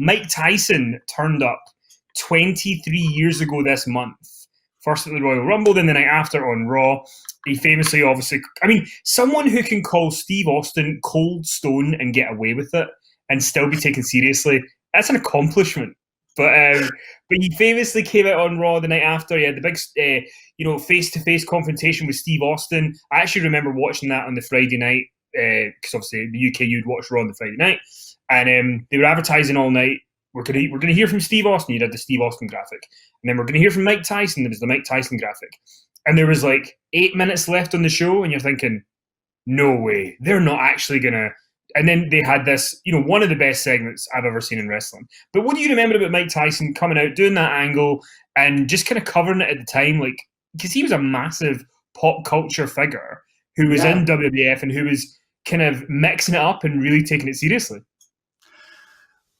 Mike Tyson turned up 23 years ago this month. First at the Royal Rumble, then the night after on Raw. He famously, obviously, I mean, someone who can call Steve Austin Cold Stone and get away with it and still be taken seriously, that's an accomplishment. But he famously came out on Raw the night after. He had the big, face-to-face confrontation with Steve Austin. I actually remember watching that on the Friday night because obviously the UK you'd watch Raw on the Friday night, and they were advertising all night. We're gonna hear from Steve Austin. You had the Steve Austin graphic, and then we're gonna hear from Mike Tyson. There was the Mike Tyson graphic, and there was like 8 minutes left on the show, and you're thinking, no way, they're not actually gonna. And then they had this, one of the best segments I've ever seen in wrestling. But what do you remember about Mike Tyson coming out, doing that angle, and just kind of covering it at the time? Like, because he was a massive pop culture figure who was in WWF and who was kind of mixing it up and really taking it seriously.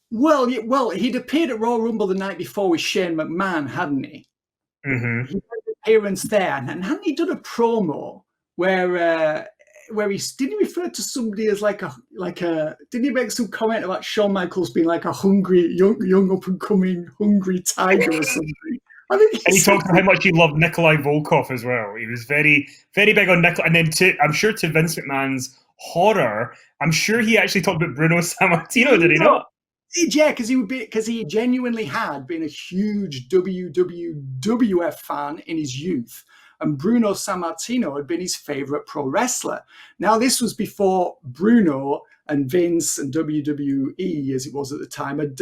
Well, he'd appeared at Royal Rumble the night before with Shane McMahon, hadn't he? Mm-hmm. He had an appearance there. And hadn't he done a promo where he didn't refer to somebody as didn't he make some comment about Shawn Michaels being like a hungry young up and coming hungry tiger or something? I think and he talked about how much he loved Nikolai Volkov as well. He was very, very big on Nikolai. And then I'm sure to Vince McMahon's horror, I'm sure he actually talked about Bruno Sammartino, did he not? Yeah, because he genuinely had been a huge WWF fan in his youth. And Bruno Sammartino had been his favorite pro wrestler. Now, this was before Bruno and Vince and WWE, as it was at the time, had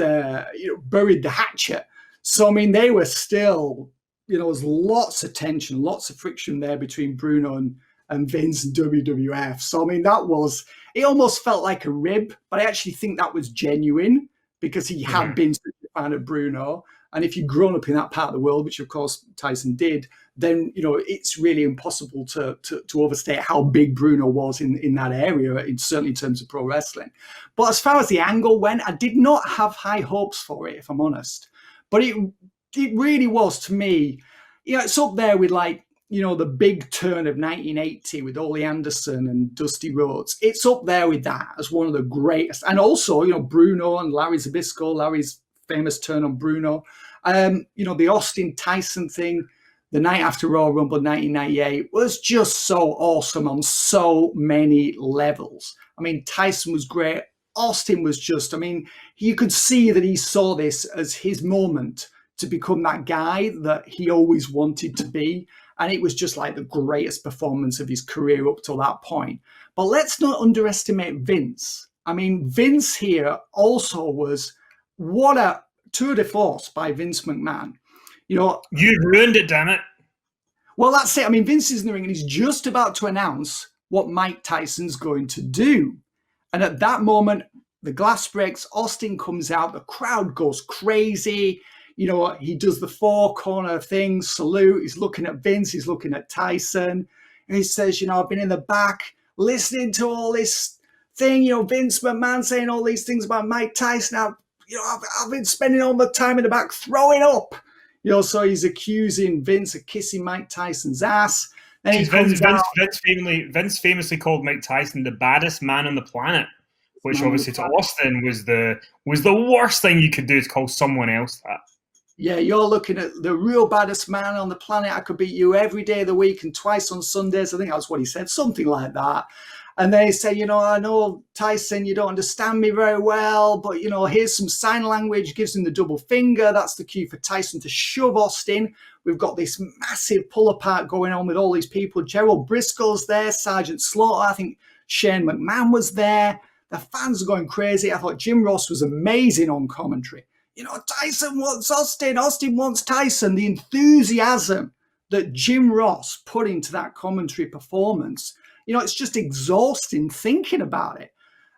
buried the hatchet. So, I mean, they were still, there was lots of tension, lots of friction there between Bruno and Vince and WWF. So, I mean, it almost felt like a rib, but I actually think that was genuine because he had been such a fan of Bruno. And if you've grown up in that part of the world, which of course Tyson did, then it's really impossible to overstate how big Bruno was in that area, certainly in terms of pro wrestling. But as far as the angle went, I did not have high hopes for it, if I'm honest. But it really was, to me, it's up there with the big turn of 1980 with Ole Anderson and Dusty Rhodes. It's up there with that as one of the greatest. And also, Bruno and Larry Zbyszko, Larry's famous turn on Bruno. The Austin Tyson thing, the night after Royal Rumble 1998 was just so awesome on so many levels. I mean, Tyson was great. Austin was just, you could see that he saw this as his moment to become that guy that he always wanted to be. And it was just like the greatest performance of his career up till that point. But let's not underestimate Vince. I mean, Vince here also was, what a tour de force by Vince McMahon. You ruined it, damn it. Well, that's it. I mean, Vince is in the ring and he's just about to announce what Mike Tyson's going to do. And at that moment, the glass breaks, Austin comes out, the crowd goes crazy. He does the four-corner thing, salute. He's looking at Vince, he's looking at Tyson. And he says, I've been in the back listening to all this thing, Vince McMahon saying all these things about Mike Tyson. I've been spending all my time in the back throwing up. So he's accusing Vince of kissing Mike Tyson's ass. And Vince famously called Mike Tyson the baddest man on the planet, which obviously to Austin was the worst thing you could do, is call someone else that. Yeah, you're looking at the real baddest man on the planet. I could beat you every day of the week and twice on Sundays. I think that's what he said, something like that. And they say, I know, Tyson, you don't understand me very well, but, here's some sign language, gives him the double finger. That's the cue for Tyson to shove Austin. We've got this massive pull apart going on with all these people. Gerald Briscoe's there, Sergeant Slaughter. I think Shane McMahon was there. The fans are going crazy. I thought Jim Ross was amazing on commentary. Tyson wants Austin. Austin wants Tyson. The enthusiasm that Jim Ross put into that commentary performance, it's just exhausting thinking about it.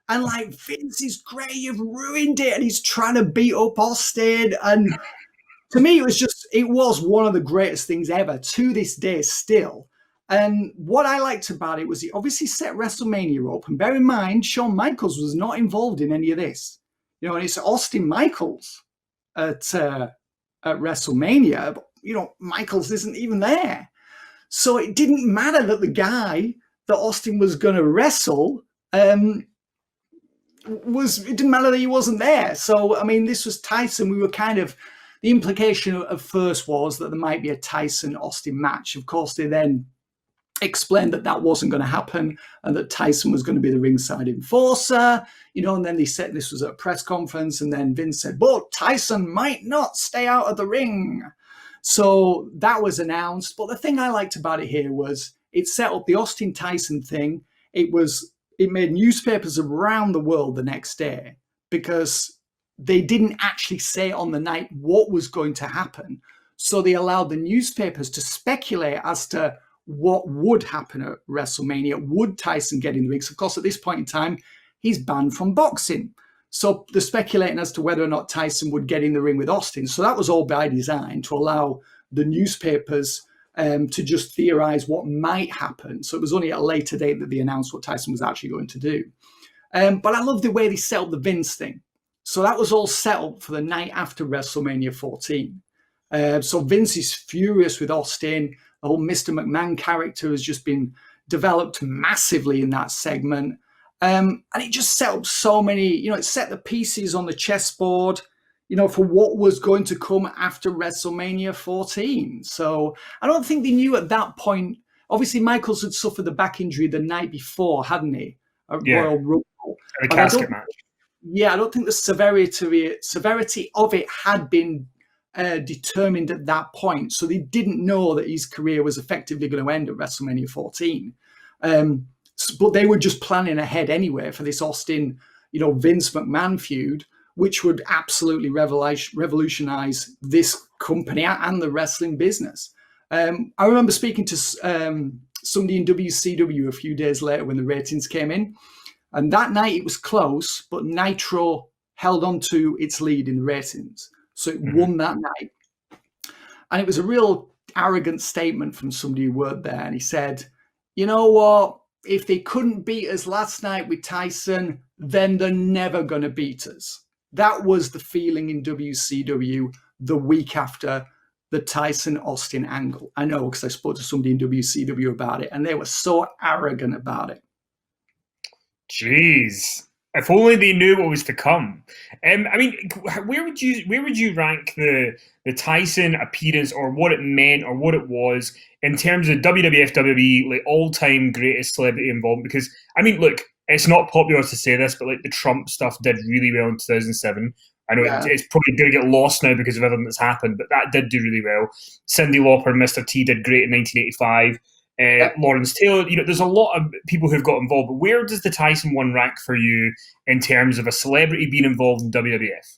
And Vince is great, you've ruined it. And he's trying to beat up Austin. And to me, it was one of the greatest things ever to this day still. And what I liked about it was he obviously set WrestleMania up. And bear in mind, Shawn Michaels was not involved in any of this. And it's Austin Michaels at WrestleMania. But, Michaels isn't even there. So it didn't matter that the guy that Austin was going to wrestle, it didn't matter that he wasn't there. So, I mean, this was Tyson. We were kind of, the implication of first was that there might be a Tyson-Austin match. Of course, they then explained that that wasn't going to happen and that Tyson was going to be the ringside enforcer, and then they said this was at a press conference, and then Vince said, but Tyson might not stay out of the ring. So that was announced. But the thing I liked about it here was it set up the Austin Tyson thing. It made newspapers around the world the next day because they didn't actually say on the night what was going to happen. So they allowed the newspapers to speculate as to what would happen at WrestleMania. Would Tyson get in the ring? So of course, at this point in time, he's banned from boxing. So they're speculating as to whether or not Tyson would get in the ring with Austin. So that was all by design to allow the newspapers to just theorize what might happen. So it was only at a later date that they announced what Tyson was actually going to do. But I love the way they set up the Vince thing. So that was all set up for the night after WrestleMania 14. So Vince is furious with Austin. The whole Mr. McMahon character has just been developed massively in that segment. And it just set up so many, it set the pieces on the chessboard, for what was going to come after WrestleMania 14. So I don't think they knew at that point. Obviously, Michaels had suffered the back injury the night before, hadn't he? At Royal Rumble. The casket match. Yeah, I don't think the severity of it had been determined at that point. So they didn't know that his career was effectively going to end at WrestleMania 14. But they were just planning ahead anyway for this Austin, Vince McMahon feud, which would absolutely revolutionize this company and the wrestling business. I remember speaking to somebody in WCW a few days later when the ratings came in. And that night it was close, but Nitro held on to its lead in the ratings. So it won that night. And it was a real arrogant statement from somebody who worked there. And he said, you know what? If they couldn't beat us last night with Tyson, then they're never going to beat us. That was the feeling in WCW the week after the Tyson-Austin angle. I know because I spoke to somebody in WCW about it, and they were so arrogant about it. Jeez. If only they knew what was to come. I mean, where would you rank the Tyson appearance, or what it meant, or what it was in terms of WWF, WWE, like all-time greatest celebrity involvement? Because I mean, look, it's not popular to say this, but like the Trump stuff did really well in 2007. I know it's probably going to get lost now because of everything that's happened, but that did do really well. Cyndi Lauper and Mr. T did great in 1985. Lawrence Taylor, there's a lot of people who've got involved, but where does the Tyson one rank for you in terms of a celebrity being involved in WWF?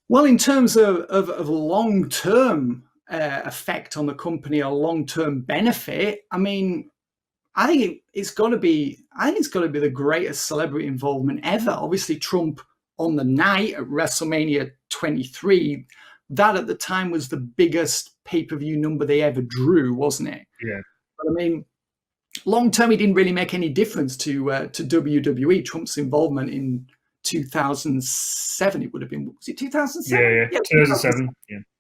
Well, in terms of long-term effect on the company, or long-term benefit, I mean, I think it's got to be the greatest celebrity involvement ever. Obviously, Trump on the night at WrestleMania 23. That at the time was the biggest pay-per-view number they ever drew, wasn't it? Yeah. But I mean, long term, it didn't really make any difference to WWE. Trump's involvement in 2007, it would have been. Was it 2007? Yeah, 2007.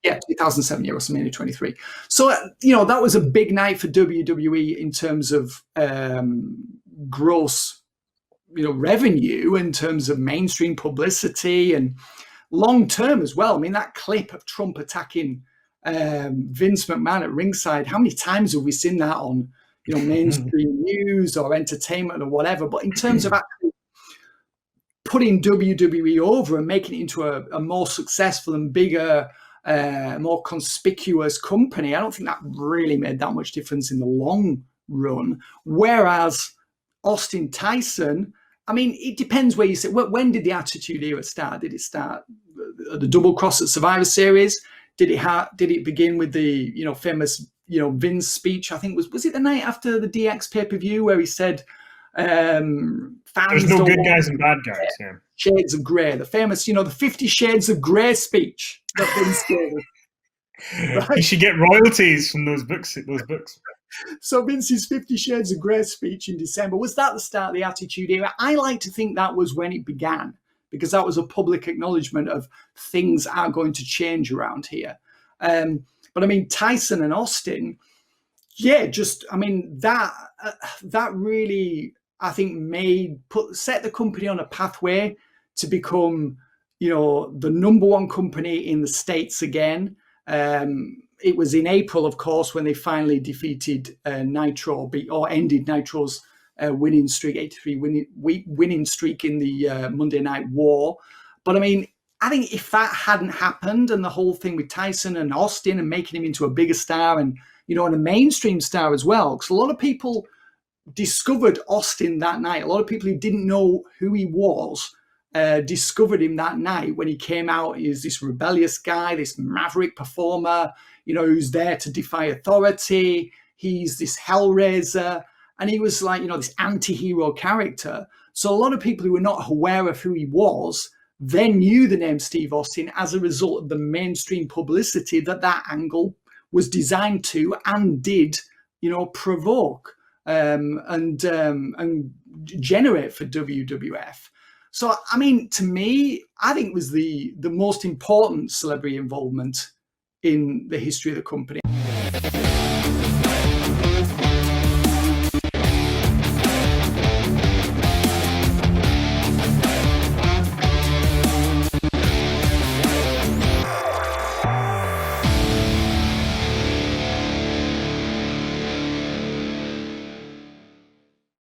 Yeah, 2007. Yeah, WrestleMania 23. So that was a big night for WWE in terms of gross, revenue, in terms of mainstream publicity, and long term as well. I mean, that clip of Trump attacking Vince McMahon at ringside, how many times have we seen that on mainstream news or entertainment or whatever? But in terms of actually putting WWE over and making it into a more successful and bigger, more conspicuous company, I don't think that really made that much difference in the long run. Whereas Austin Tyson, I mean, it depends where you say. When did the Attitude Era start? Did it start the Double Cross at Survivor Series? Did it begin with the famous Vince speech? I think was it the night after the DX pay-per-view where he said, "Fans, there's no good guys and bad guys." Yeah. Shades of Grey, the famous the 50 Shades of Grey speech that Vince gave. Right? You should get royalties from those books. So Vince's 50 Shades of Grey speech in December, was that the start of the Attitude Era? I like to think that was when it began, because that was a public acknowledgement of things are going to change around here. But I mean, Tyson and Austin, that really I think set the company on a pathway to become, the #1 company in the States again. It was in April, of course, when they finally defeated Nitro, or ended Nitro's winning streak, 83 winning streak in the Monday Night War. But I mean, I think if that hadn't happened, and the whole thing with Tyson and Austin and making him into a bigger star, and and a mainstream star as well, because a lot of people discovered Austin that night. A lot of people who didn't know who he was discovered him that night when he came out. He's this rebellious guy, this maverick performer, who's there to defy authority. He's this hellraiser, and he was like, this anti-hero character. So a lot of people who were not aware of who he was then knew the name Steve Austin as a result of the mainstream publicity that angle was designed to and did, provoke and generate for WWF. So, I mean, to me, I think it was the most important celebrity involvement in the history of the company.